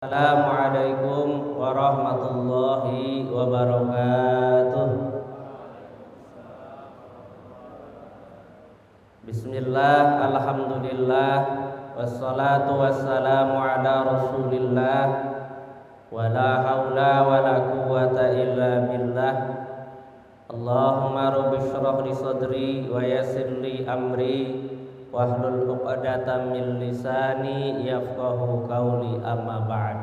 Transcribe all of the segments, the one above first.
Assalamualaikum warahmatullahi wabarakatuh. Bismillah, alhamdulillah, wassalatu wassalamu ala rasulillah, wala haula wala quwwata illa billah. Allahumma rabbi shrah li sadri wa yassir li amri wahlul 'uqdatam min lisani yafqahu qawli, amma ba'd.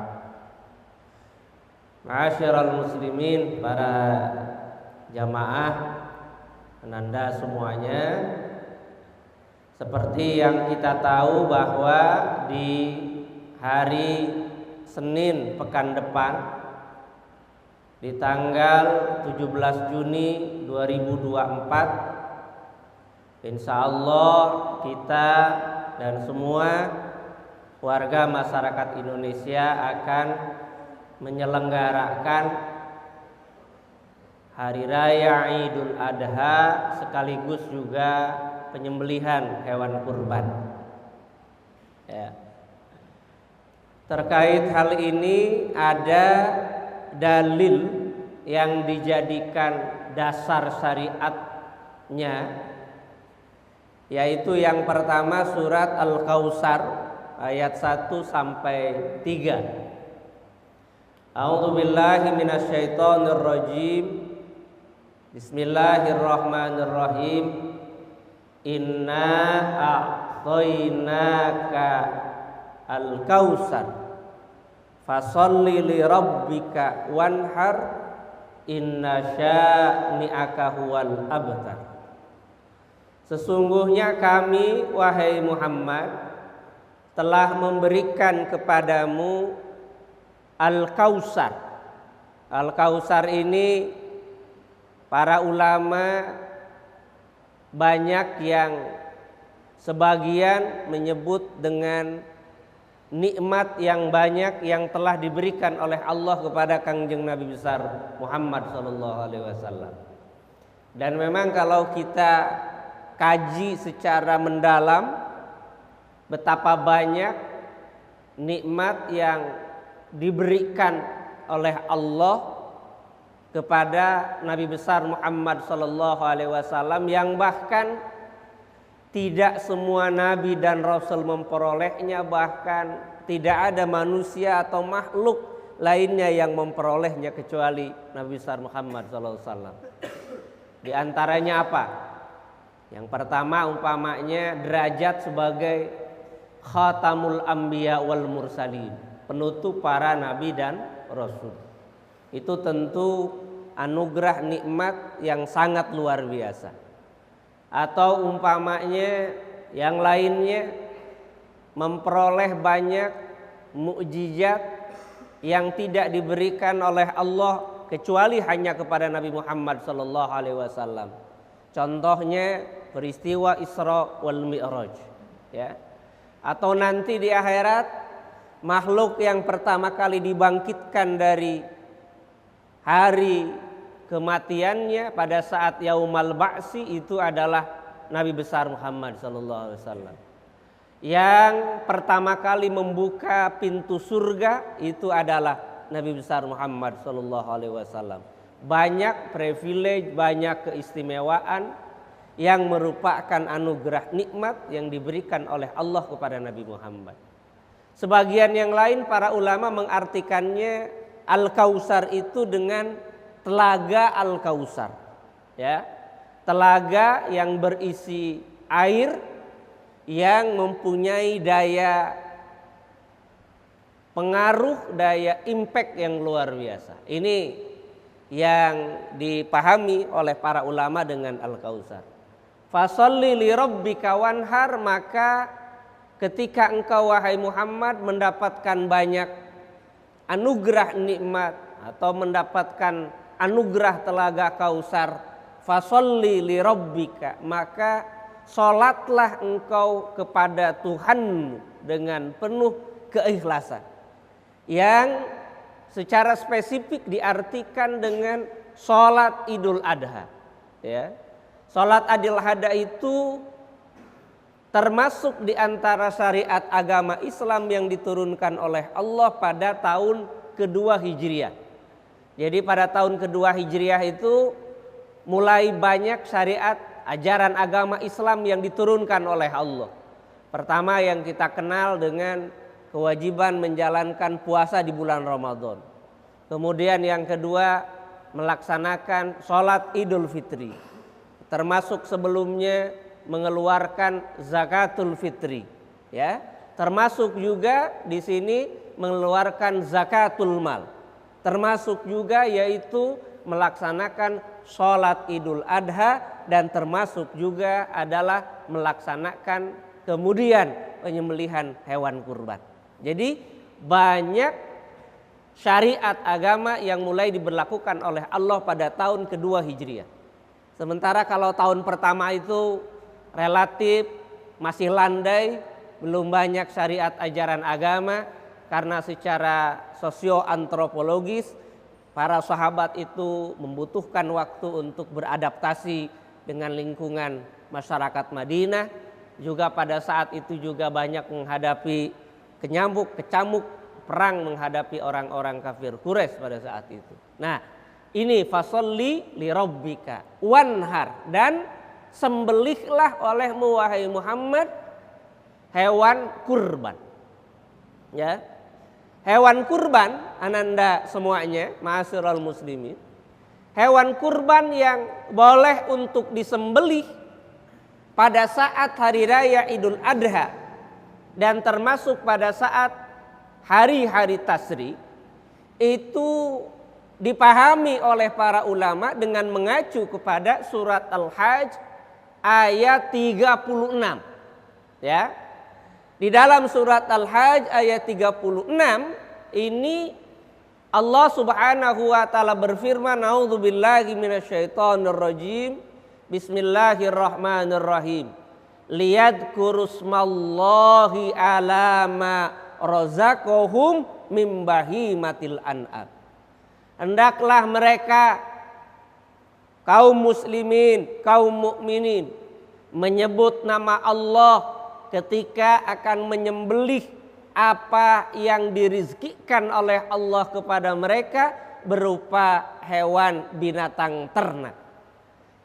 Ma'asyiral muslimin, para jamaah penanda semuanya, seperti yang kita tahu bahwa di hari Senin pekan depan, di tanggal 17 Juni 2024, insya Allah kita dan semua warga masyarakat Indonesia akan menyelenggarakan Hari Raya Idul Adha sekaligus juga penyembelihan hewan kurban. Ya. Terkait hal ini ada dalil yang dijadikan dasar syariatnya, yaitu yang pertama surat Al-Kautsar ayat 1 sampai 3. A'udzubillahi minasyaitonir rajim. Bismillahirrahmanirrahim. Inna a'tainaka al-kautsar fasholli li rabbika wanhar inna sya'ni'aka huwal abtar. Sesungguhnya kami, wahai Muhammad, telah memberikan kepadamu Al-Kautsar. Al-Kautsar ini para ulama banyak yang sebagian menyebut dengan nikmat yang banyak yang telah diberikan oleh Allah kepada Kangjeng Nabi besar Muhammad SAW. Dan memang kalau kita kaji secara mendalam betapa banyak nikmat yang diberikan oleh Allah kepada Nabi besar Muhammad SAW, yang bahkan tidak semua nabi dan rasul memperolehnya, bahkan tidak ada manusia atau makhluk lainnya yang memperolehnya kecuali Nabi besar Muhammad SAW. Di antaranya apa? Yang pertama umpamanya derajat sebagai khatamul anbiya wal mursalin, penutup para nabi dan rasul. Itu tentu anugerah nikmat yang sangat luar biasa. Atau umpamanya yang lainnya memperoleh banyak mukjizat yang tidak diberikan oleh Allah kecuali hanya kepada Nabi Muhammad SAW. Contohnya peristiwa Isra wal Mi'raj, ya. Atau nanti di akhirat makhluk yang pertama kali dibangkitkan dari hari kematiannya pada saat Yaumal Ba'si itu adalah Nabi besar Muhammad SAW. Yang pertama kali membuka pintu surga itu adalah Nabi besar Muhammad SAW. Banyak privilege, banyak keistimewaan yang merupakan anugerah nikmat yang diberikan oleh Allah kepada Nabi Muhammad. Sebagian yang lain para ulama mengartikannya Al-Kautsar itu dengan telaga Al-Kautsar, ya. Telaga yang berisi air yang mempunyai daya pengaruh, daya impact yang luar biasa. Ini yang dipahami oleh para ulama dengan Al-Kautsar. Fasholli li rabbika wanhar, maka ketika engkau wahai Muhammad mendapatkan banyak anugerah nikmat atau mendapatkan anugerah telaga Kautsar, fasholli li rabbika, maka salatlah engkau kepada Tuhanmu dengan penuh keikhlasan. Yang secara spesifik diartikan dengan sholat Idul Adha, ya. Sholat Idul Adha itu termasuk di antara syariat agama Islam yang diturunkan oleh Allah pada tahun kedua Hijriah. Jadi pada tahun kedua Hijriah itu mulai banyak syariat ajaran agama Islam yang diturunkan oleh Allah. Pertama yang kita kenal dengan kewajiban menjalankan puasa di bulan Ramadan. Kemudian yang kedua melaksanakan sholat Idul Fitri. Termasuk sebelumnya mengeluarkan zakatul fitri, ya. Termasuk juga di sini mengeluarkan zakatul mal. Termasuk juga yaitu melaksanakan sholat Idul Adha, dan termasuk juga adalah melaksanakan kemudian penyembelihan hewan kurban. Jadi banyak syariat agama yang mulai diberlakukan oleh Allah pada tahun kedua Hijriah. Sementara kalau tahun pertama itu relatif masih landai, belum banyak syariat ajaran agama, karena secara sosio-antropologis para sahabat itu membutuhkan waktu untuk beradaptasi dengan lingkungan masyarakat Madinah. Juga pada saat itu juga banyak menghadapi kecamuk, perang menghadapi orang-orang kafir Quraisy pada saat itu. Nah, ini fasolli li rabbika wanhar, dan sembelihlah olehmu wahai Muhammad hewan kurban. Ya. Hewan kurban, ananda semuanya, ma'asyiral muslimin. Hewan kurban yang boleh untuk disembelih pada saat hari raya Idul Adha dan termasuk pada saat hari-hari tasrik itu dipahami oleh para ulama dengan mengacu kepada surat Al-Hajj ayat 36. Ya. Di dalam surat Al-Hajj ayat 36 ini Allah Subhanahu wa taala berfirman, "A'udzubillahi minasyaitonirrajim. Bismillahirrahmanirrahim. Liyadkurusmallahi ala ma razaqahum mim bahimatil an'am." Hendaklah mereka kaum muslimin, kaum mukminin menyebut nama Allah ketika akan menyembelih apa yang dirizkikan oleh Allah kepada mereka berupa hewan binatang ternak.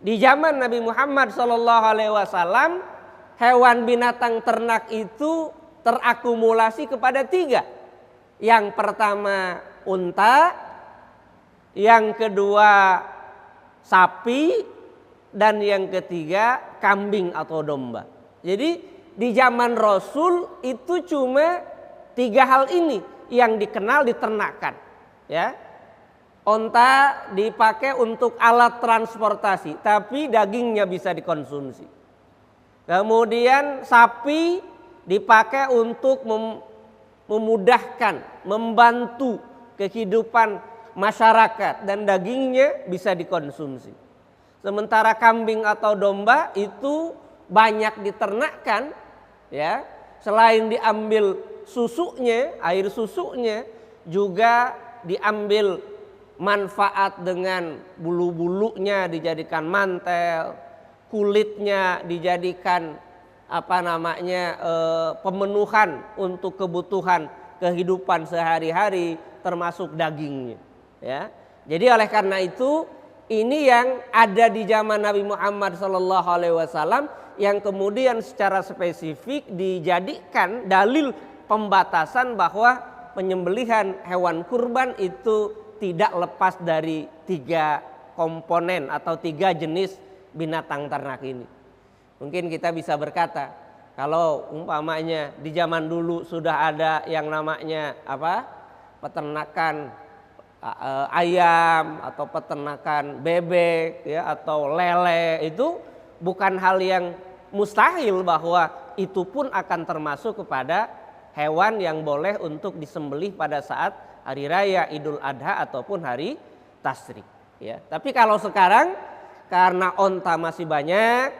Di zaman Nabi Muhammad SAW, hewan binatang ternak itu terakumulasi kepada 3. Yang pertama unta, yang kedua sapi, dan yang ketiga kambing atau domba. Jadi di zaman Rasul itu cuma 3 hal ini yang dikenal diternakan. Ya, onta dipakai untuk alat transportasi, tapi dagingnya bisa dikonsumsi. Kemudian sapi dipakai untuk memudahkan, membantu kehidupan masyarakat dan dagingnya bisa dikonsumsi. Sementara kambing atau domba itu banyak diternakkan, ya. Selain diambil susunya, air susunya, juga diambil manfaat dengan bulu-bulunya dijadikan mantel, kulitnya dijadikan pemenuhan untuk kebutuhan kehidupan sehari-hari, termasuk dagingnya. Ya, jadi oleh karena itu ini yang ada di zaman Nabi Muhammad SAW yang kemudian secara spesifik dijadikan dalil pembatasan bahwa penyembelihan hewan kurban itu tidak lepas dari 3 komponen atau 3 jenis binatang ternak ini. Mungkin kita bisa berkata, kalau umpamanya di zaman dulu sudah ada yang namanya peternakan ayam atau peternakan bebek, ya, atau lele, itu bukan hal yang mustahil bahwa itu pun akan termasuk kepada hewan yang boleh untuk disembelih pada saat hari raya Idul Adha ataupun hari tasrik. Ya. Tapi kalau sekarang karena onta masih banyak,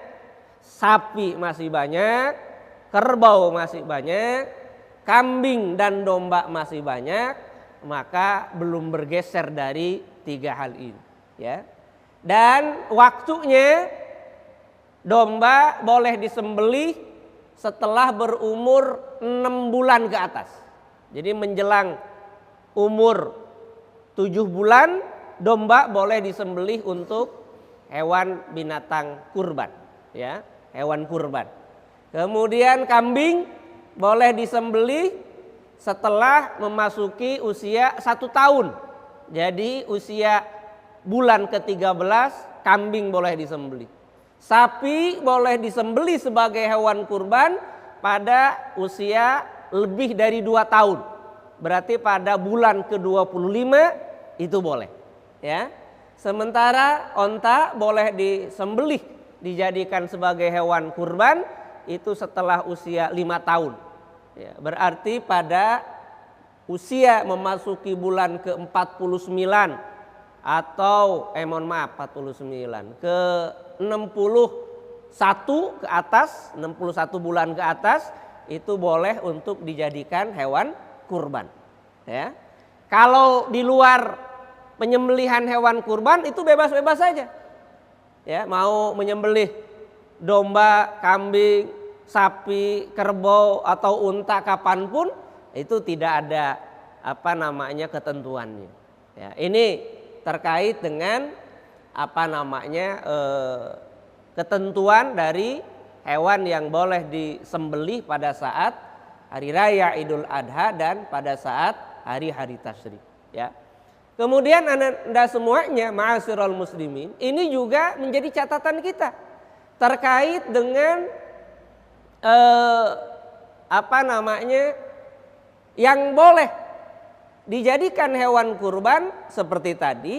sapi masih banyak, kerbau masih banyak, kambing dan domba masih banyak, maka belum bergeser dari 3 hal ini. Ya. Dan waktunya domba boleh disembelih setelah berumur 6 bulan ke atas. Jadi menjelang umur 7 bulan domba boleh disembelih untuk hewan binatang kurban, ya, hewan kurban. Kemudian kambing boleh disembelih setelah memasuki usia 1 tahun. Jadi usia bulan ke-13 kambing boleh disembelih. Sapi boleh disembelih sebagai hewan kurban pada usia lebih dari 2 tahun. Berarti pada bulan ke-25 itu boleh, ya. Sementara onta boleh disembelih dijadikan sebagai hewan kurban itu setelah usia 5 tahun. Ya, berarti pada usia memasuki bulan ke-49 atau mohon maaf 49 ke 61 ke atas, 61 bulan ke atas itu boleh untuk dijadikan hewan kurban, ya. Kalau di luar penyembelihan hewan kurban itu bebas-bebas saja, ya, mau menyembelih domba, kambing, sapi, kerbau atau unta kapanpun itu tidak ada ketentuannya, ya. Ini terkait dengan ketentuan dari hewan yang boleh disembelih pada saat hari raya Idul Adha dan pada saat hari-hari tasyrik, ya. Kemudian Anda semuanya ma'asyiral muslimin, ini juga menjadi catatan kita terkait dengan yang boleh dijadikan hewan kurban seperti tadi.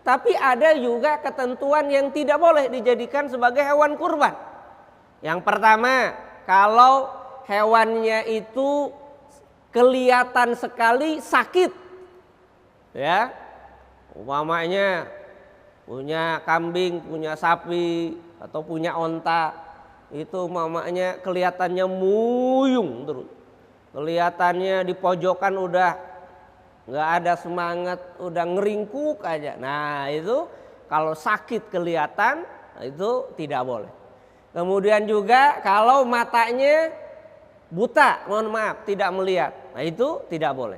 Tapi ada juga ketentuan yang tidak boleh dijadikan sebagai hewan kurban. Yang pertama, kalau hewannya itu kelihatan sekali sakit, ya, umpamanya punya kambing, punya sapi atau punya onta, itu umpamanya kelihatannya muyung terus, kelihatannya di pojokan udah nggak ada semangat, udah ngeringkuk aja. Nah itu kalau sakit kelihatan itu tidak boleh. Kemudian juga kalau matanya buta, mohon maaf tidak melihat, nah itu tidak boleh.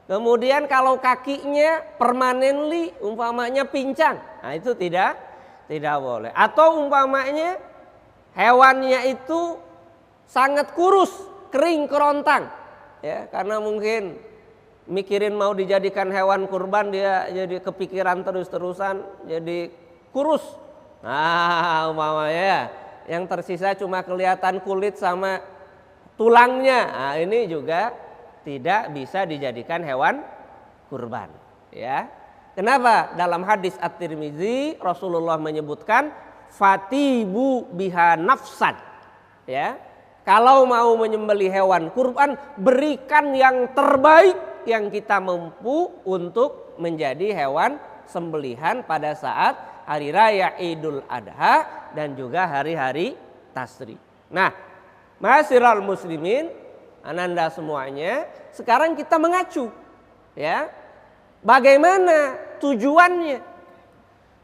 Kemudian kalau kakinya permanently umpamanya pincang, nah itu tidak boleh. Atau umpamanya hewannya itu sangat kurus, kering, kerontang, ya, karena mungkin mikirin mau dijadikan hewan kurban dia jadi kepikiran terus-terusan jadi kurus. Nah umpamanya yang tersisa cuma kelihatan kulit sama tulangnya, nah ini juga tidak bisa dijadikan hewan kurban, ya. Kenapa? Dalam hadis At-Tirmizi Rasulullah menyebutkan fatibu biha nafsan, ya. Kalau mau menyembelih hewan kurban, berikan yang terbaik yang kita mampu untuk menjadi hewan sembelihan pada saat hari raya Idul Adha dan juga hari-hari tasyrik. Nah, ma'asyiral muslimin, ananda semuanya, sekarang kita mengacu, ya. Bagaimana tujuannya?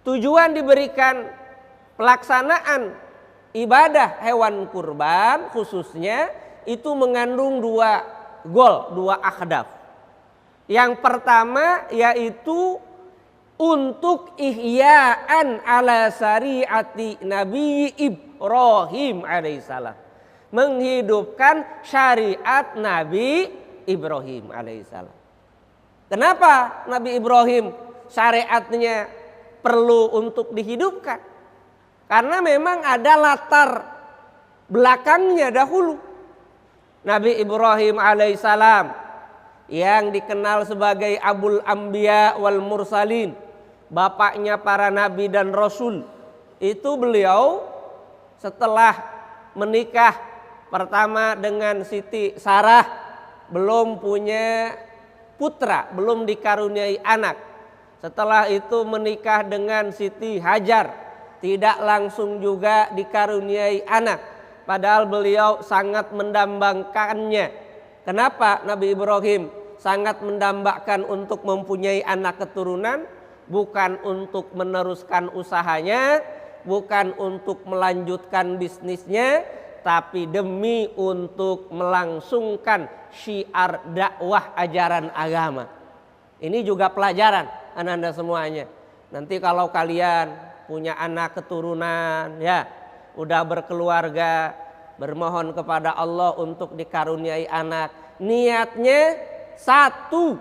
Tujuan diberikan pelaksanaan ibadah hewan kurban khususnya itu mengandung 2 goal, 2 ahdaf. Yang pertama yaitu untuk ihya'an ala syariati Nabi Ibrahim alaihissalam, menghidupkan syariat Nabi Ibrahim alaihissalam. Kenapa Nabi Ibrahim syariatnya perlu untuk dihidupkan? Karena memang ada latar belakangnya dahulu. Nabi Ibrahim alaihissalam yang dikenal sebagai Abul Anbiya wal Mursalin, bapaknya para nabi dan rasul, itu beliau setelah menikah pertama dengan Siti Sarah belum punya putra, belum dikaruniai anak. Setelah itu menikah dengan Siti Hajar, tidak langsung juga dikaruniai anak, padahal beliau sangat mendambakannya. Kenapa Nabi Ibrahim sangat mendambakan untuk mempunyai anak keturunan? Bukan untuk meneruskan usahanya, bukan untuk melanjutkan bisnisnya, tapi demi untuk melangsungkan syiar dakwah ajaran agama. Ini juga pelajaran anda semuanya. Nanti kalau kalian punya anak keturunan, ya, udah berkeluarga, bermohon kepada Allah untuk dikaruniai anak. Niatnya satu,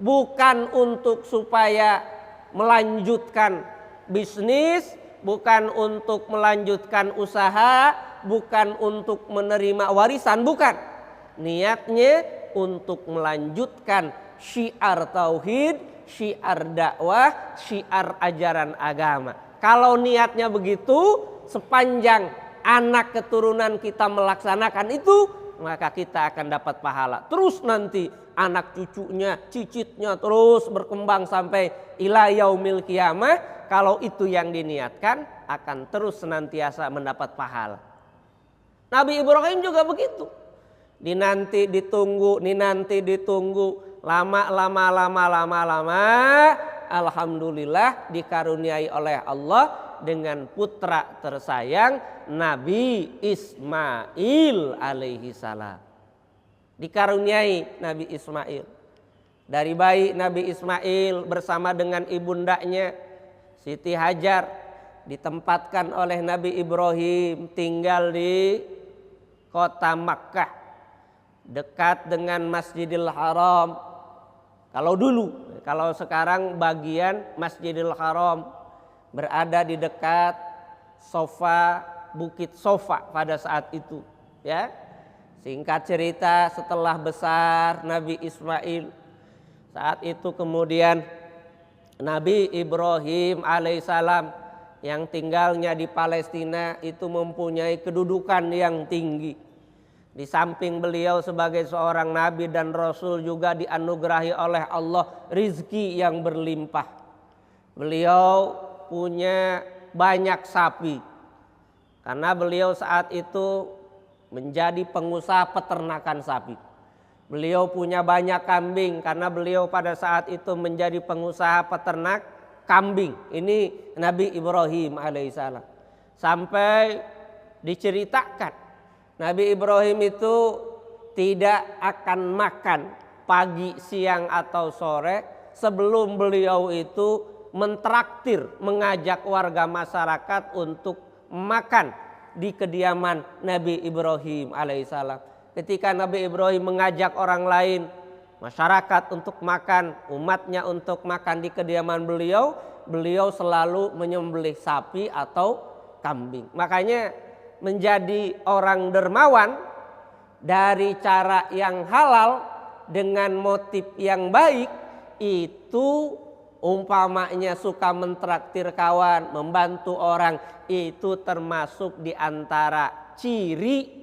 bukan untuk supaya melanjutkan bisnis, bukan untuk melanjutkan usaha, bukan untuk menerima warisan, bukan. Niatnya untuk melanjutkan syiar tauhid, syiar dakwah, syiar ajaran agama. Kalau niatnya begitu, sepanjang anak keturunan kita melaksanakan itu, maka kita akan dapat pahala. Terus nanti anak cucunya, cicitnya terus berkembang sampai ila yaumil qiyamah. Kalau itu yang diniatkan, akan terus senantiasa mendapat pahala. Nabi Ibrahim juga begitu. Dinanti ditunggu, lama. Alhamdulillah dikaruniai oleh Allah dengan putra tersayang Nabi Ismail alaihi salam. Dikaruniai Nabi Ismail. Dari bayi Nabi Ismail bersama dengan ibundanya Siti Hajar ditempatkan oleh Nabi Ibrahim tinggal di kota Makkah, dekat dengan Masjidil Haram. Kalau dulu, kalau sekarang bagian Masjidil Haram berada di dekat Bukit Sofa pada saat itu, ya. Singkat cerita, setelah besar Nabi Ismail, saat itu kemudian Nabi Ibrahim alaihissalam yang tinggalnya di Palestina itu mempunyai kedudukan yang tinggi. Di samping beliau sebagai seorang nabi dan rasul juga dianugerahi oleh Allah rizki yang berlimpah. Beliau punya banyak sapi karena beliau saat itu menjadi pengusaha peternakan sapi. Beliau punya banyak kambing karena beliau pada saat itu menjadi pengusaha peternak kambing. Ini Nabi Ibrahim alaihissalam. Sampai diceritakan Nabi Ibrahim itu tidak akan makan pagi, siang atau sore sebelum beliau itu mentraktir, mengajak warga masyarakat untuk makan di kediaman Nabi Ibrahim alaihissalam. Ketika Nabi Ibrahim mengajak orang lain, masyarakat untuk makan, umatnya untuk makan di kediaman beliau, beliau selalu menyembelih sapi atau kambing. Makanya menjadi orang dermawan dari cara yang halal dengan motif yang baik itu umpamanya suka mentraktir kawan, membantu orang, itu termasuk di antara ciri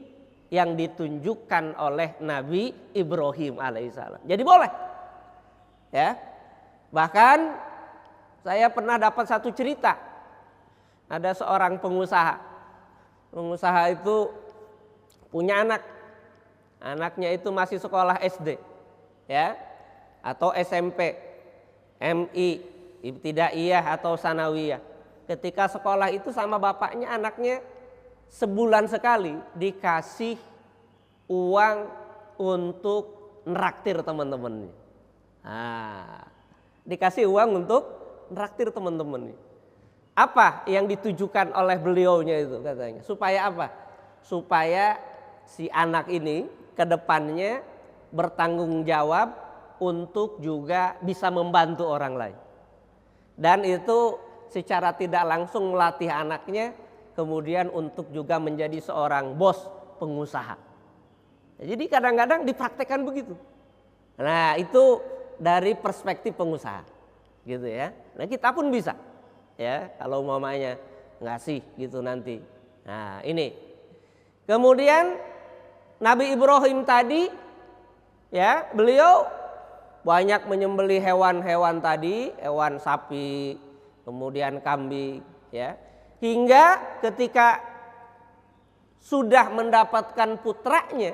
yang ditunjukkan oleh Nabi Ibrahim alaihissalam. Jadi boleh, ya. Bahkan saya pernah dapat satu cerita, ada seorang pengusaha itu punya anaknya itu masih sekolah SD, ya, atau SMP, MI, ibtidaiyah atau sanawiyah. Ketika sekolah itu sama bapaknya, anaknya sebulan sekali dikasih uang untuk neraktir teman-temannya. Dikasih uang untuk neraktir teman-temannya. Apa yang ditujukan oleh beliaunya itu katanya? Supaya apa? Supaya si anak ini ke depannya bertanggung jawab untuk juga bisa membantu orang lain. Dan itu secara tidak langsung melatih anaknya kemudian untuk juga menjadi seorang bos pengusaha. Jadi kadang-kadang dipraktekkan begitu. Nah, itu dari perspektif pengusaha, gitu ya. Nah, kita pun bisa, ya, kalau mamanya ngasih gitu nanti. Nah, ini. Kemudian Nabi Ibrahim tadi, ya, beliau banyak menyembelih hewan-hewan tadi, hewan sapi, kemudian kambing, ya. Hingga ketika sudah mendapatkan putranya,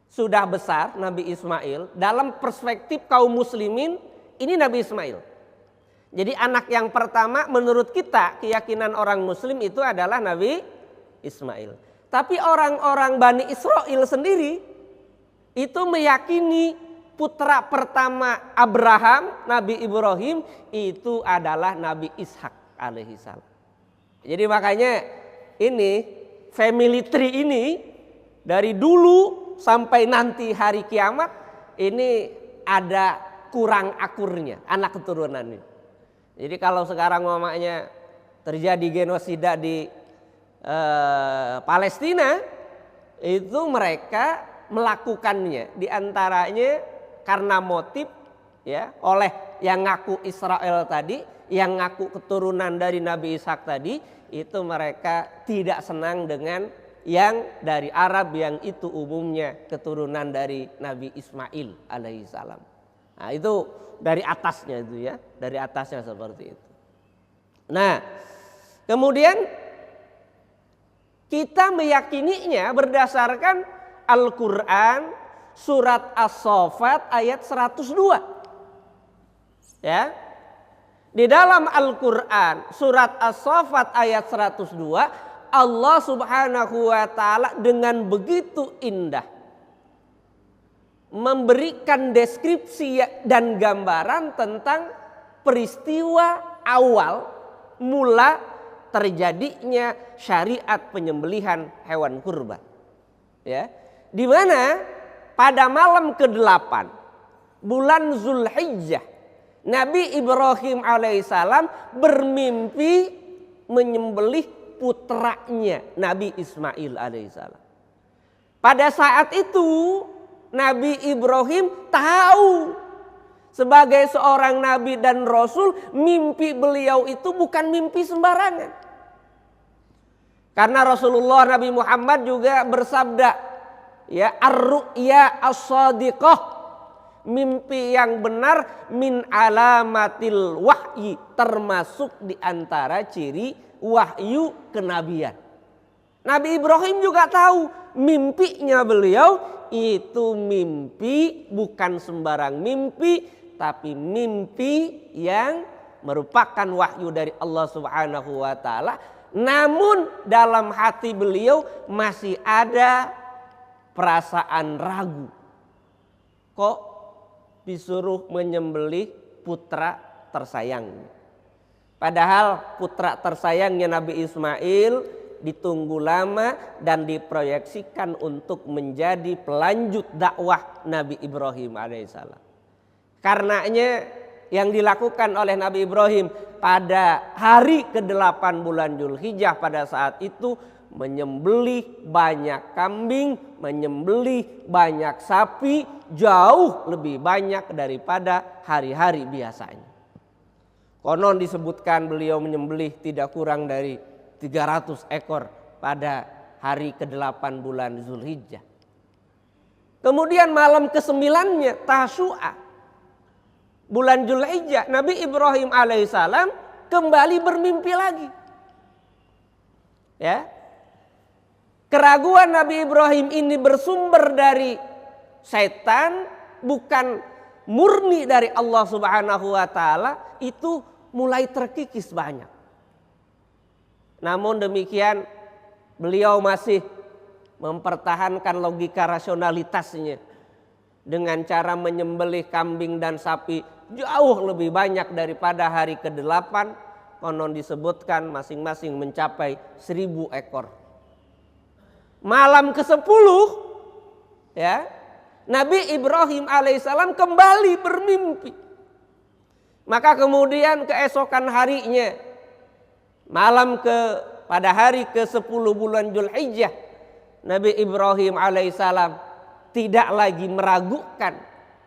sudah besar Nabi Ismail, dalam perspektif kaum muslimin ini Nabi Ismail. Jadi anak yang pertama menurut kita, keyakinan orang muslim itu adalah Nabi Ismail. Tapi orang-orang Bani Israel sendiri itu meyakini putra pertama Abraham, Nabi Ibrahim, itu adalah Nabi Ishak alaihissalam. Jadi makanya ini family tree ini dari dulu sampai nanti hari kiamat ini ada kurang akurnya anak keturunannya. Jadi kalau sekarang mamanya terjadi genosida di Palestina, itu mereka melakukannya diantaranya karena motif ya oleh yang ngaku Israel tadi, yang ngaku keturunan dari Nabi Ishak tadi, itu mereka tidak senang dengan yang dari Arab yang itu umumnya keturunan dari Nabi Ismail alaihissalam. Nah itu dari atasnya itu ya, dari atasnya seperti itu. Nah kemudian kita meyakininya berdasarkan Al-Quran surat As-Saffat ayat 102. Ya. Di dalam Al-Quran surat As-Saffat ayat 102, Allah Subhanahu wa taala dengan begitu indah memberikan deskripsi dan gambaran tentang peristiwa awal mula terjadinya syariat penyembelihan hewan kurban. Ya. Di mana pada malam ke-8 bulan Zulhijjah, Nabi Ibrahim alaihissalam bermimpi menyembelih putranya Nabi Ismail alaihissalam. Pada saat itu Nabi Ibrahim tahu sebagai seorang nabi dan rasul, mimpi beliau itu bukan mimpi sembarangan. Karena Rasulullah Nabi Muhammad juga bersabda, ya ar-ru'ya as-sadiqah, mimpi yang benar min alamatil wahyi, termasuk di antara ciri wahyu kenabian. Nabi Ibrahim juga tahu mimpinya beliau itu mimpi bukan sembarang mimpi, tapi mimpi yang merupakan wahyu dari Allah Subhanahu wa taala. Namun dalam hati beliau masih ada perasaan ragu. Kok disuruh menyembelih putra tersayangnya? Padahal putra tersayangnya Nabi Ismail ditunggu lama dan diproyeksikan untuk menjadi pelanjut dakwah Nabi Ibrahim alaihissalam. Karenanya yang dilakukan oleh Nabi Ibrahim pada hari ke-8 bulan Zulhijjah pada saat itu menyembelih banyak kambing, menyembelih banyak sapi, jauh lebih banyak daripada hari-hari biasanya. Konon disebutkan beliau menyembelih tidak kurang dari 300 ekor pada hari ke-8 bulan Zulhijjah. Kemudian malam ke-9-nya Tasyu'a, bulan Zulhijjah, Nabi Ibrahim alaihissalam kembali bermimpi lagi. Ya. Keraguan Nabi Ibrahim ini bersumber dari setan, bukan murni dari Allah Subhanahu wa taala, itu mulai terkikis banyak. Namun demikian beliau masih mempertahankan logika rasionalitasnya dengan cara menyembelih kambing dan sapi jauh lebih banyak daripada hari ke-8. Konon disebutkan masing-masing mencapai 1000 ekor. Malam ke-10 ya, Nabi Ibrahim alaihissalam kembali bermimpi. Maka kemudian keesokan harinya, pada hari ke-10 bulan Zulhijjah, Nabi Ibrahim alaihissalam tidak lagi meragukan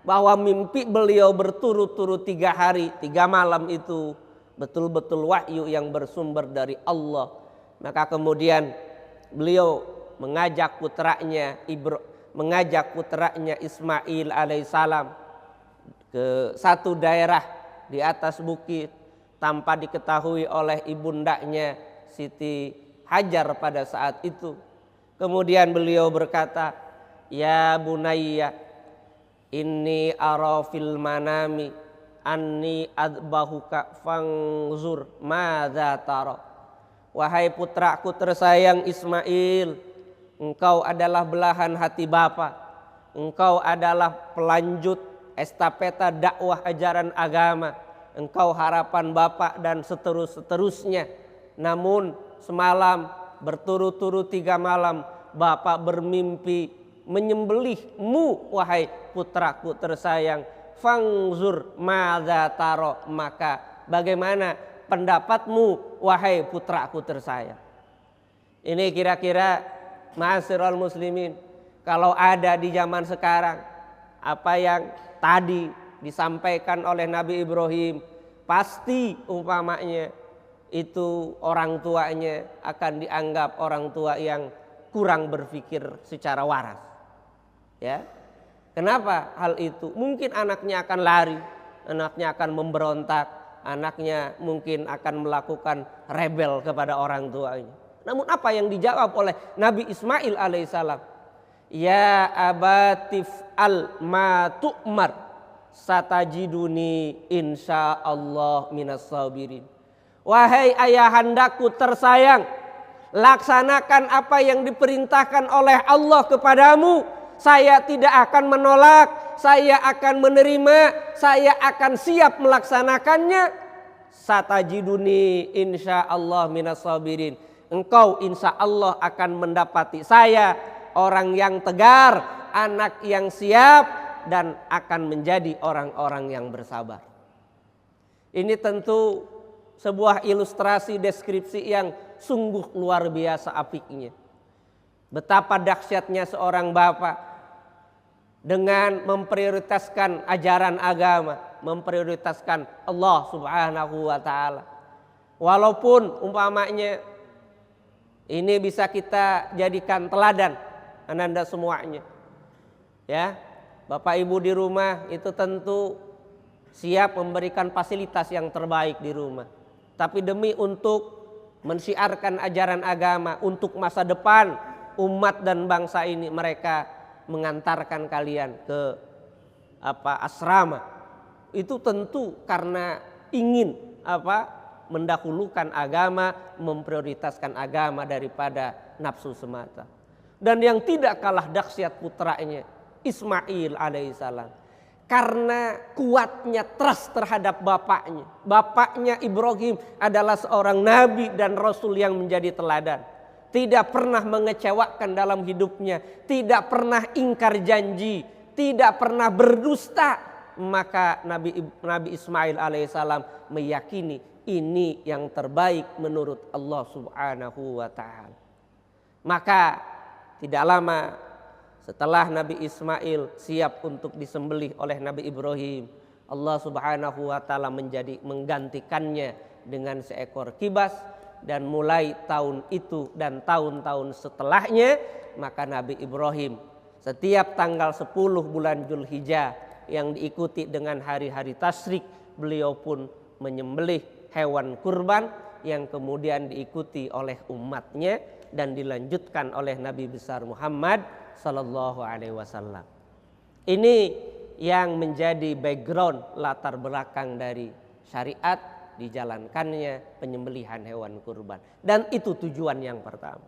bahwa mimpi beliau berturut-turut 3 hari 3 malam itu betul-betul wahyu yang bersumber dari Allah. Maka kemudian beliau mengajak putranya Ismail alaihissalam ke satu daerah di atas bukit tanpa diketahui oleh ibundanya Siti Hajar pada saat itu. Kemudian beliau berkata, ya bunayya inni ara fil manami anni adbahuka fangzur madza tara. Wahai putraku tersayang Ismail, engkau adalah belahan hati Bapa, engkau adalah pelanjut estafeta dakwah ajaran agama, engkau harapan Bapa dan seterusnya. Namun semalam berturut-turut 3 malam Bapa bermimpi menyembelihmu wahai putraku tersayang. Fangzur madza taro, maka bagaimana pendapatmu wahai putraku tersayang. Ini kira-kira ma'asyiral muslimin, kalau ada di zaman sekarang apa yang tadi disampaikan oleh Nabi Ibrahim, pasti umpamanya itu orang tuanya akan dianggap orang tua yang kurang berpikir secara waras. Ya. Kenapa hal itu? Mungkin anaknya akan lari, anaknya akan memberontak, anaknya mungkin akan melakukan rebel kepada orang tuanya. Namun apa yang dijawab oleh Nabi Ismail alaihissalam? Ya abatif al ma tu'mar satajiduni insyaallah minas sabirin. Wahai ayahandaku tersayang, laksanakan apa yang diperintahkan oleh Allah kepadamu. Saya tidak akan menolak, saya akan menerima, saya akan siap melaksanakannya. Satajiduni insyaallah minas sabirin. Engkau insya Allah akan mendapati saya orang yang tegar, anak yang siap, dan akan menjadi orang-orang yang bersabar. Ini tentu sebuah ilustrasi deskripsi yang sungguh luar biasa apiknya. Betapa dahsyatnya seorang bapak dengan memprioritaskan ajaran agama, memprioritaskan Allah Subhanahu wa taala. Walaupun umpamanya ini bisa kita jadikan teladan ananda semuanya. Ya, Bapak Ibu di rumah itu tentu siap memberikan fasilitas yang terbaik di rumah. Tapi demi untuk mensiarkan ajaran agama untuk masa depan umat dan bangsa ini, mereka mengantarkan kalian ke asrama. Itu tentu karena ingin mendahulukan agama, memprioritaskan agama daripada nafsu semata. Dan yang tidak kalah dahsyat putranya Ismail alaihissalam, karena kuatnya trust terhadap bapaknya. Bapaknya Ibrahim adalah seorang nabi dan rasul yang menjadi teladan. Tidak pernah mengecewakan dalam hidupnya, tidak pernah ingkar janji, tidak pernah berdusta. Maka Nabi Ismail alaihissalam meyakini ini yang terbaik menurut Allah Subhanahu wa taala. Maka tidak lama setelah Nabi Ismail siap untuk disembelih oleh Nabi Ibrahim, Allah Subhanahu wa taala menggantikannya dengan seekor kibas. Dan mulai tahun itu dan tahun-tahun setelahnya, maka Nabi Ibrahim setiap tanggal 10 bulan Dzulhijjah yang diikuti dengan hari-hari tasyrik, beliau pun menyembelih hewan kurban yang kemudian diikuti oleh umatnya dan dilanjutkan oleh Nabi besar Muhammad sallallahu alaihi wasallam. Ini yang menjadi background latar belakang dari syariat dijalankannya penyembelihan hewan kurban. Dan itu tujuan yang pertama.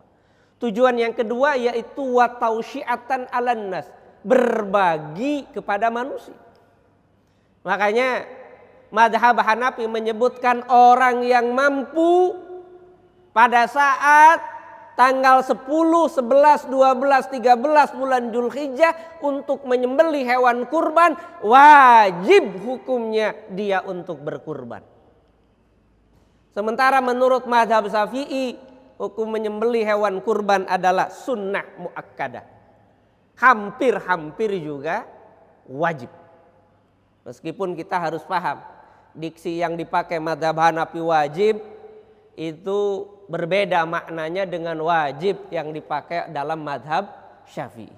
Tujuan yang kedua yaitu wa tausyiatan 'alan nas, berbagi kepada manusia. Makanya mazhab Hanafi menyebutkan orang yang mampu pada saat tanggal 10, 11, 12, 13 bulan Dzulhijjah untuk menyembelih hewan kurban, wajib hukumnya dia untuk berkurban. Sementara menurut mazhab Syafi'i, hukum menyembelih hewan kurban adalah sunnah muakkadah. Hampir-hampir juga wajib. Meskipun kita harus paham, diksi yang dipakai mazhab Hanafi wajib itu berbeda maknanya dengan wajib yang dipakai dalam mazhab Syafi'i.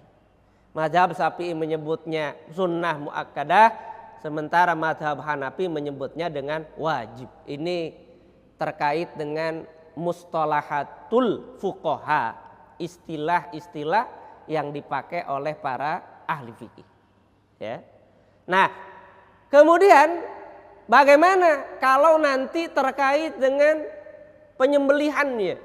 Mazhab Syafi'i menyebutnya sunnah muakkadah, sementara mazhab Hanafi menyebutnya dengan wajib. Ini terkait dengan mustalahatul fuqaha, istilah-istilah yang dipakai oleh para ahli fikih. Ya. Nah, kemudian bagaimana kalau nanti terkait dengan penyembelihannya?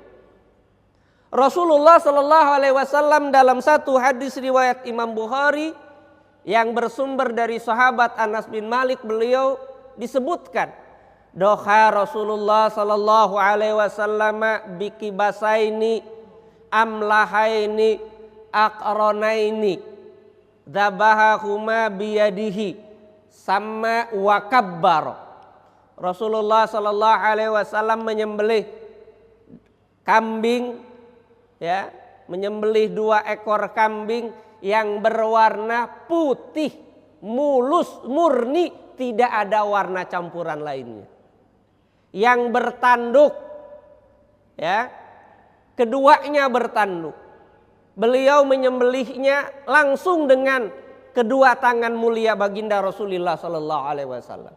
Rasulullah Shallallahu Alaihi Wasallam dalam satu hadis riwayat Imam Bukhari yang bersumber dari sahabat Anas bin Malik, beliau disebutkan, doha Rasulullah Shallallahu Alaihi Wasallam bikibasaini amlahaini aqronaini dzabahahuma biyadihi sama wakabbar. Rasulullah Shallallahu Alaihi Wasallam menyembelih kambing, ya, menyembelih 2 ekor kambing yang berwarna putih, mulus, murni, tidak ada warna campuran lainnya. Yang bertanduk, ya, keduanya bertanduk. Beliau menyembelihnya langsung dengan kedua tangan mulia baginda Rasulullah Sallallahu Alaihi Wasallam.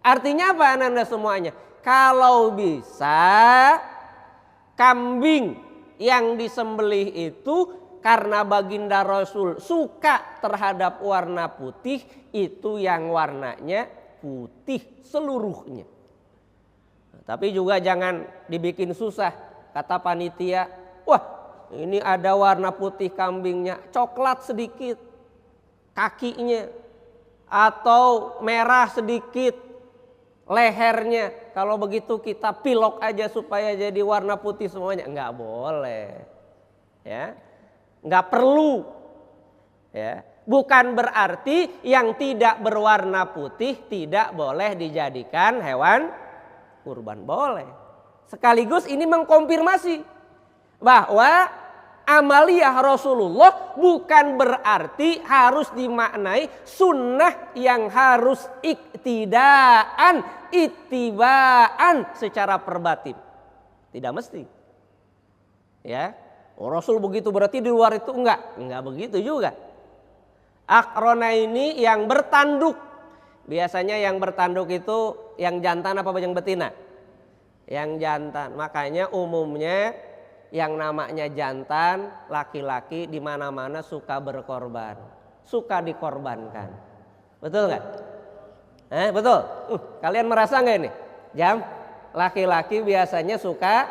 Artinya apa anda semuanya? Kalau bisa kambing yang disembelih itu karena baginda Rasul suka terhadap warna putih, itu yang warnanya putih seluruhnya. Tapi juga jangan dibikin susah. Kata panitia, wah ini ada warna putih kambingnya, coklat sedikit kakinya, atau merah sedikit lehernya. Kalau begitu kita pilok aja supaya jadi warna putih semuanya. Enggak boleh, ya, enggak perlu, ya. Bukan berarti yang tidak berwarna putih tidak boleh dijadikan hewan kurban, boleh. Sekaligus ini mengkonfirmasi bahwa amaliyah Rasulullah bukan berarti harus dimaknai sunnah yang harus ittibaan secara perbatin. Tidak mesti. Ya, Rasul begitu berarti di luar itu enggak begitu juga. Akrona ini yang bertanduk. Biasanya yang bertanduk itu yang jantan apa yang betina? Yang jantan. Makanya umumnya yang namanya jantan laki-laki di mana-mana suka berkorban, suka dikorbankan. Betul nggak? Betul. Kalian merasa nggak ini? Laki-laki biasanya suka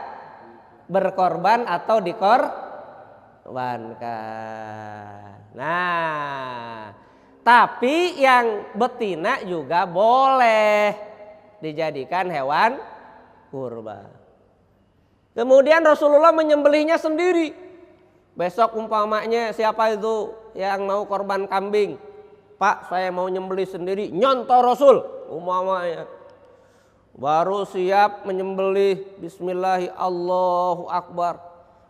berkorban atau dikorbankan. Nah, tapi yang betina juga boleh dijadikan hewan kurban. Kemudian Rasulullah menyembelihnya sendiri. Besok umpamanya siapa itu yang mau korban kambing, Pak saya mau nyembelih sendiri, nyontoh Rasul umpamanya. Baru siap menyembelih, bismillah Allahu Akbar,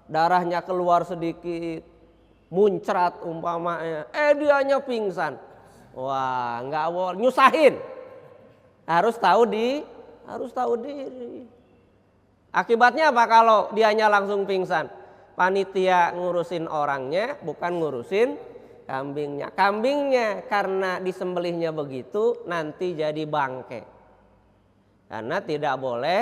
darahnya keluar sedikit, muncrat umpamanya, dianya pingsan. Wah nggak boleh, nyusahin. Harus tahu diri. Akibatnya apa kalau dianya langsung pingsan? Panitia ngurusin orangnya, bukan ngurusin kambingnya. Kambingnya karena disembelihnya begitu nanti jadi bangke. Karena tidak boleh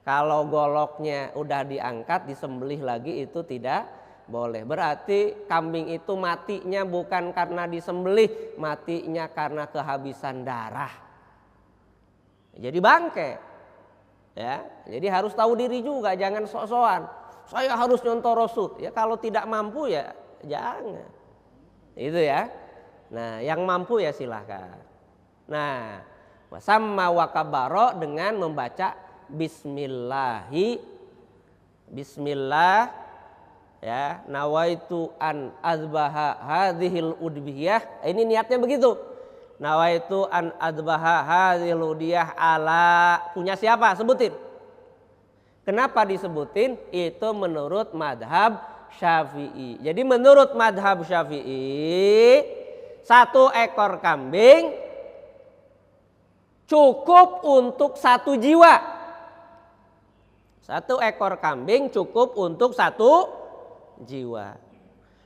kalau goloknya udah diangkat disembelih lagi, itu tidak boleh. Berarti kambing itu matinya bukan karena disembelih, matinya karena kehabisan darah. Jadi bangke. Ya, jadi harus tahu diri juga, jangan sok-sokan. Saya harus nyontoh Rasul. Ya kalau tidak mampu ya jangan. Itu ya. Nah, yang mampu ya silahkan. Nah, wasamma wakabaro dengan membaca bismillah, ya, nawaitu an azbaha hadhil udhiyah. Ini niatnya begitu. Nawaitu an adbaha hadhil udhiyah ala, punya siapa? Sebutin. Kenapa disebutin? Itu menurut madhab Syafi'i. Jadi menurut madhab Syafi'i, 1 ekor kambing cukup untuk 1 jiwa. 1 ekor kambing cukup untuk 1 jiwa.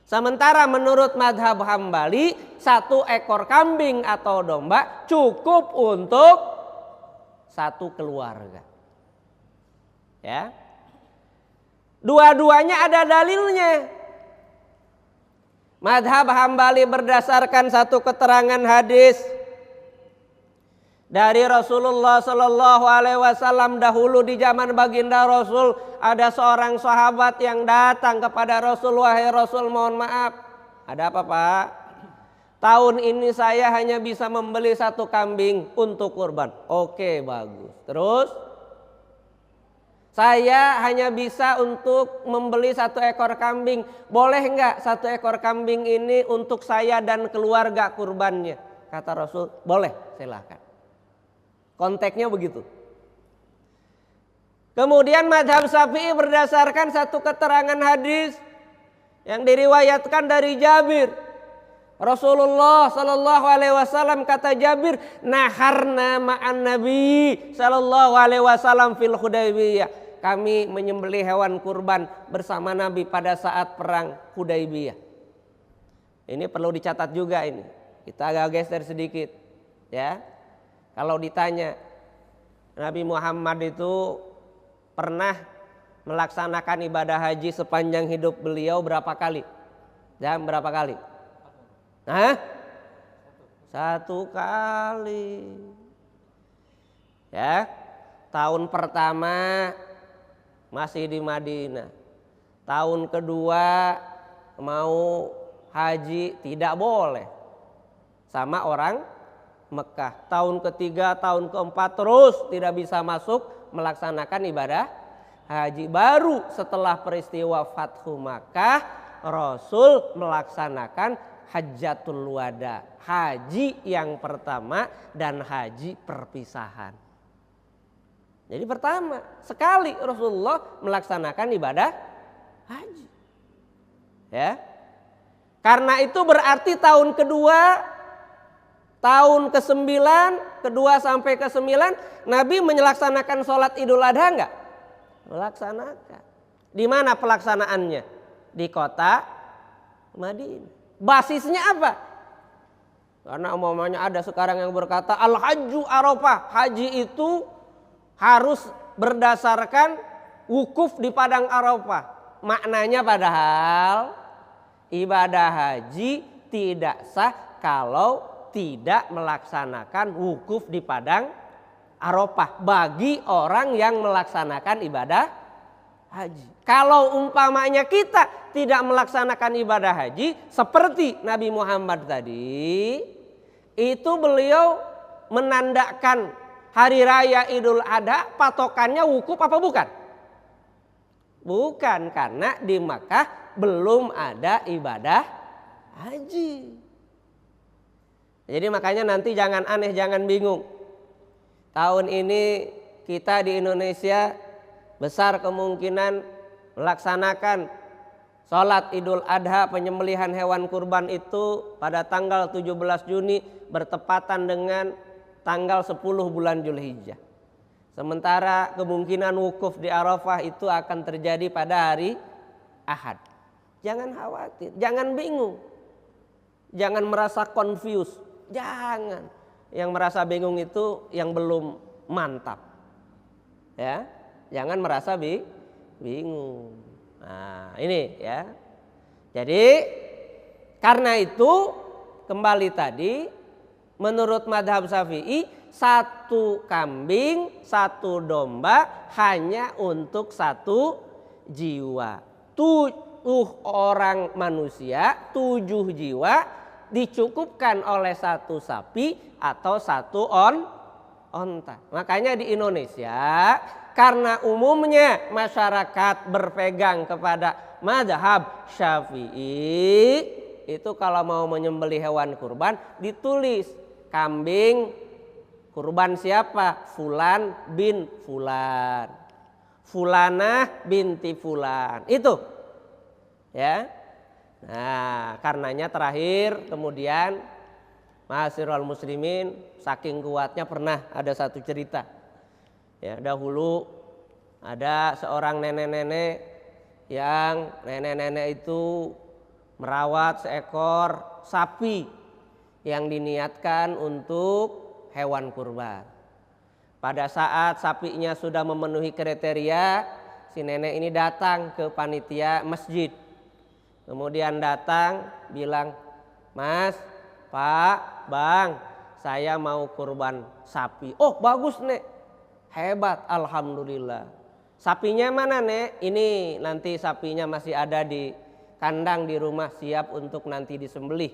Sementara menurut madhab Hambali, 1 ekor kambing atau domba cukup untuk 1 keluarga. Ya, dua-duanya ada dalilnya. Madhab Hambali berdasarkan 1 keterangan hadis Dari Rasulullah Shallallahu Alaihi Wasallam dahulu di zaman baginda Rasul ada seorang sahabat yang datang kepada Rasul, wahai Rasul, mohon maaf, ada apa Pak? Tahun ini saya hanya bisa membeli 1 kambing untuk kurban. Oke, bagus. Terus saya hanya bisa untuk membeli 1 ekor kambing. Boleh enggak 1 ekor kambing ini untuk saya dan keluarga kurbannya? Kata Rasul, boleh, silakan. Konteksnya begitu. Kemudian mazhab Syafi'i berdasarkan satu keterangan hadis yang diriwayatkan dari Jabir. Rasulullah Shallallahu Alaihi Wasallam, kata Jabir, naharna ma'an Nabi Shallallahu Alaihi Wasallam fil Hudaybiyah. Kami menyembelih hewan kurban bersama Nabi pada saat perang Hudaybiyah. Ini perlu dicatat juga ini. Kita agak geser sedikit, ya. Kalau ditanya, Nabi Muhammad itu pernah melaksanakan ibadah haji sepanjang hidup beliau berapa kali? Dan berapa kali? Hah? 1 kali. Ya, tahun pertama masih di Madinah. Tahun kedua mau haji tidak boleh sama orang Mekah. Tahun ketiga, tahun keempat terus tidak bisa masuk melaksanakan ibadah haji. Baru setelah peristiwa Fathu Makkah, Rasul melaksanakan Hajjatul Wada, haji yang pertama dan haji perpisahan. Jadi pertama sekali Rasulullah melaksanakan ibadah haji. Ya. Karena itu berarti tahun kedua, tahun ke-9, kedua sampai ke-9, Nabi melaksanakan sholat Idul Adha enggak? Melaksanakan. Di mana pelaksanaannya? Di kota Madinah. Basisnya apa? Karena umumnya ada sekarang yang berkata Al-Hajju Arafah. Haji itu harus berdasarkan wukuf di padang Arafah. Maknanya padahal ibadah haji tidak sah kalau tidak melaksanakan wukuf di padang Arafah bagi orang yang melaksanakan ibadah haji. Kalau umpamanya kita tidak melaksanakan ibadah haji seperti Nabi Muhammad tadi, itu beliau menandakan hari raya Idul Adha patokannya wukuf apa bukan? Bukan, karena di Makkah belum ada ibadah haji. Jadi makanya nanti jangan aneh, jangan bingung. Tahun ini kita di Indonesia besar kemungkinan melaksanakan sholat Idul Adha, penyembelihan hewan kurban itu pada tanggal 17 Juni bertepatan dengan tanggal 10 bulan Zulhijjah. Sementara kemungkinan wukuf di Arafah itu akan terjadi pada hari Ahad. Jangan khawatir, jangan bingung. Jangan merasa confused. Jangan. Yang merasa bingung itu yang belum mantap. Ya, jangan merasa bingung. Nah, ini ya. Jadi karena itu kembali tadi menurut madhab Syafi'i 1 kambing 1 domba hanya untuk 1 jiwa. 7 orang manusia 7 jiwa dicukupkan oleh 1 sapi atau 1 onta. Makanya di Indonesia karena umumnya masyarakat berpegang kepada mazhab Syafi'i, itu kalau mau menyembelih hewan kurban ditulis kambing kurban siapa? Fulan bin Fulan, Fulanah binti Fulan. Itu ya. Nah, karenanya terakhir kemudian ma'asyiral muslimin, saking kuatnya pernah ada satu cerita. Ya, dahulu ada seorang nenek-nenek yang nenek-nenek itu merawat seekor sapi yang diniatkan untuk hewan kurban. Pada saat sapinya sudah memenuhi kriteria, si nenek ini datang ke panitia masjid. Kemudian datang bilang, "Mas, Pak, Bang, saya mau kurban sapi. Oh bagus Nek, hebat, alhamdulillah. Sapinya mana Nek? Ini nanti sapinya masih ada di kandang di rumah, siap untuk nanti disembelih.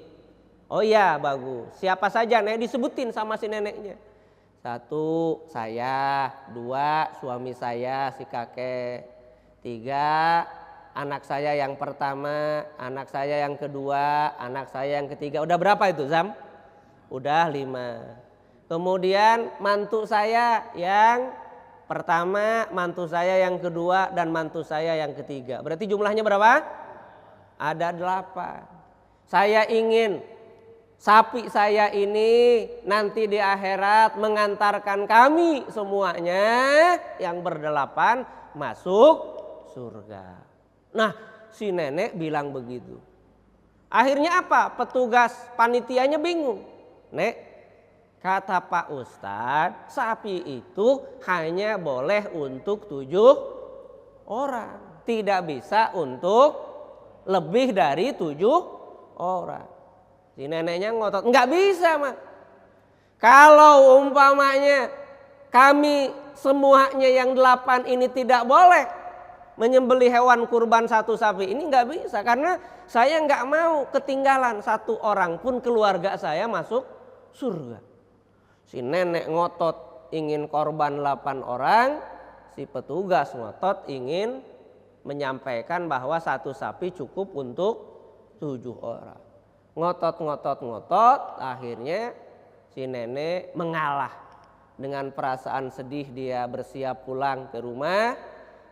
Oh iya bagus. Siapa saja Nek? Disebutin sama si neneknya. 1 saya, 2 suami saya si kakek, 3 anak saya yang pertama, anak saya yang kedua, anak saya yang ketiga. Udah berapa itu Zam? Udah 5. Kemudian mantu saya yang pertama, mantu saya yang kedua, dan mantu saya yang ketiga. Berarti jumlahnya berapa? Ada 8. Saya ingin sapi saya ini nanti di akhirat mengantarkan kami semuanya yang ber8 masuk surga. Nah si nenek bilang begitu. Akhirnya apa? Petugas panitianya bingung. Nek, kata Pak Ustadz, sapi itu hanya boleh untuk 7 orang. Tidak bisa untuk lebih dari 7 orang. Si neneknya ngotot, nggak bisa mah. Kalau umpamanya kami semuanya yang 8 ini tidak boleh menyembelih hewan kurban 1 sapi, ini nggak bisa. Karena saya nggak mau ketinggalan 1 orang pun keluarga saya masuk surga. Si nenek ngotot ingin korban 8 orang, si petugas ngotot ingin menyampaikan bahwa 1 sapi cukup untuk 7 orang. Ngotot, akhirnya si nenek mengalah. Dengan perasaan sedih dia bersiap pulang ke rumah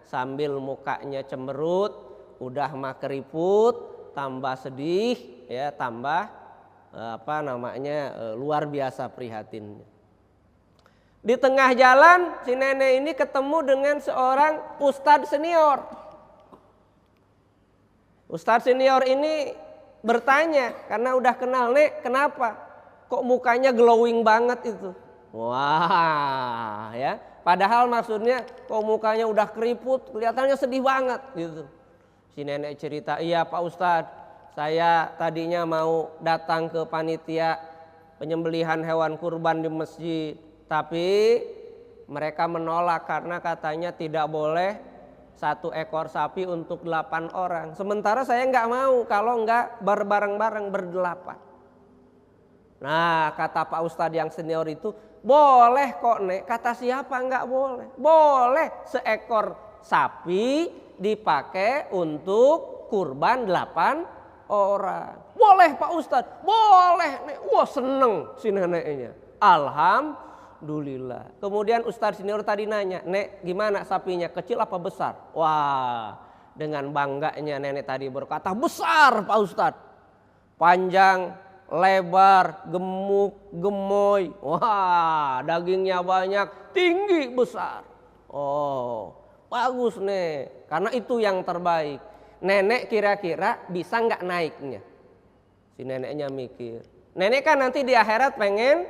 sambil mukanya cemberut, udah mah keriput, tambah sedih ya, tambah luar biasa prihatinnya. Di tengah jalan si nenek ini ketemu dengan seorang ustadz senior. Ustadz senior ini bertanya karena udah kenal, Nek, kenapa kok mukanya glowing banget itu? Wah ya, padahal maksudnya kok mukanya udah keriput, kelihatannya sedih banget gitu. Si nenek cerita, iya Pak Ustadz, saya tadinya mau datang ke panitia penyembelihan hewan kurban di masjid, tapi mereka menolak karena katanya tidak boleh 1 ekor sapi untuk 8 orang. Sementara saya nggak mau kalau nggak bareng-bareng ber8. Nah kata Pak Ustadz yang senior itu, boleh kok Nek. Kata siapa nggak boleh? Boleh, seekor sapi dipakai untuk kurban 8 orang. Boleh Pak Ustadz, boleh Nek. Wah seneng si neneknya. Alhamdulillah. Kemudian Ustadz senior tadi nanya, Nek gimana sapinya, kecil apa besar? Wah dengan bangganya nenek tadi berkata, besar Pak Ustadz. Panjang, lebar, gemuk, gemoy. Wah dagingnya banyak, tinggi, besar. Oh bagus Nek, karena itu yang terbaik. Nenek kira-kira bisa nggak naiknya? Si neneknya mikir. Nenek kan nanti di akhirat pengen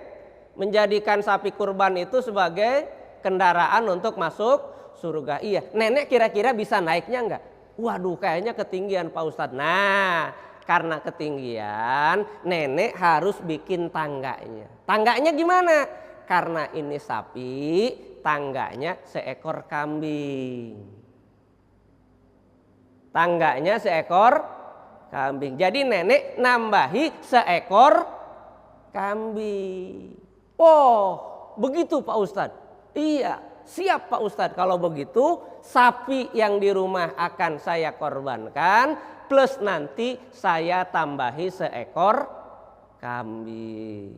menjadikan sapi kurban itu sebagai kendaraan untuk masuk surga. Iya, nenek kira-kira bisa naiknya enggak? Waduh kayaknya ketinggian Pak Ustadz. Nah karena ketinggian nenek harus bikin tangganya. Tangganya gimana? Karena ini sapi, tangganya seekor kambing. Tangganya seekor kambing. Jadi nenek nambahi seekor kambing. Oh begitu Pak Ustadz. Iya siap Pak Ustadz, kalau begitu sapi yang di rumah akan saya korbankan, plus nanti saya tambahi seekor kambing.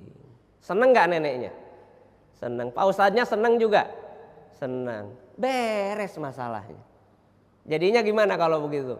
Seneng gak neneknya? Seneng. Pak Ustadznya seneng juga? Seneng. Beres masalahnya. Jadinya gimana kalau begitu?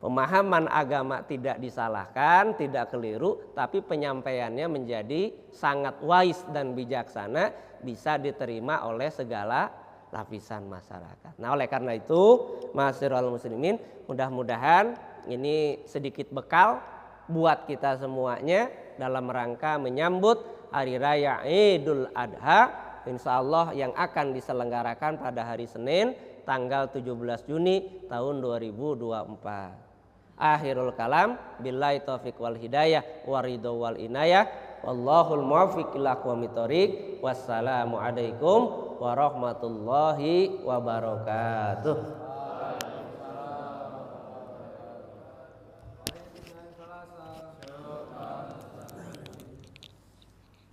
Pemahaman agama tidak disalahkan, tidak keliru, tapi penyampaiannya menjadi sangat wise dan bijaksana, bisa diterima oleh segala lapisan masyarakat. Nah oleh karena itu, ma'asyiral muslimin, mudah-mudahan ini sedikit bekal buat kita semuanya dalam rangka menyambut Hari Raya Idul Adha, insya Allah yang akan diselenggarakan pada hari Senin tanggal 17 Juni tahun 2024. Akhirul kalam, billahi taufiq wal hidayah, waridho wal inayah. Wallahul muwaffiq ila aqwamit thoriq. Wassalamu alaikum warahmatullahi wabarakatuh.